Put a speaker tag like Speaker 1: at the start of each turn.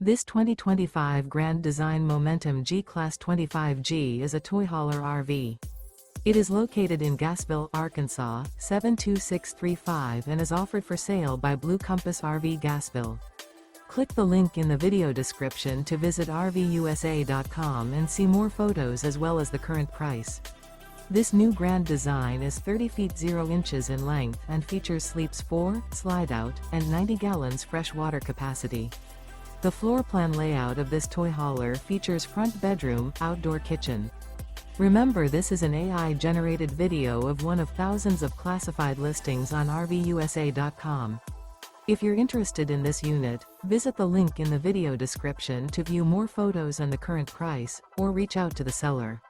Speaker 1: This 2025 Grand Design Momentum G-Class 25G is a toy hauler RV. It is located in Gassville, Arkansas, 72635 and is offered for sale by Blue Compass RV Gassville. Click the link in the video description to visit RVUSA.com and see more photos as well as the current price. This new grand design is 30 feet 0 inches in length and features sleeps 4, Slideout, and 90 gallons fresh water capacity. The floor plan layout of this toy hauler features front bedroom, outdoor kitchen. Remember, this is an AI-generated video of one of thousands of classified listings on RVUSA.com. If you're interested in this unit, visit the link in the video description to view more photos and the current price, or reach out to the seller.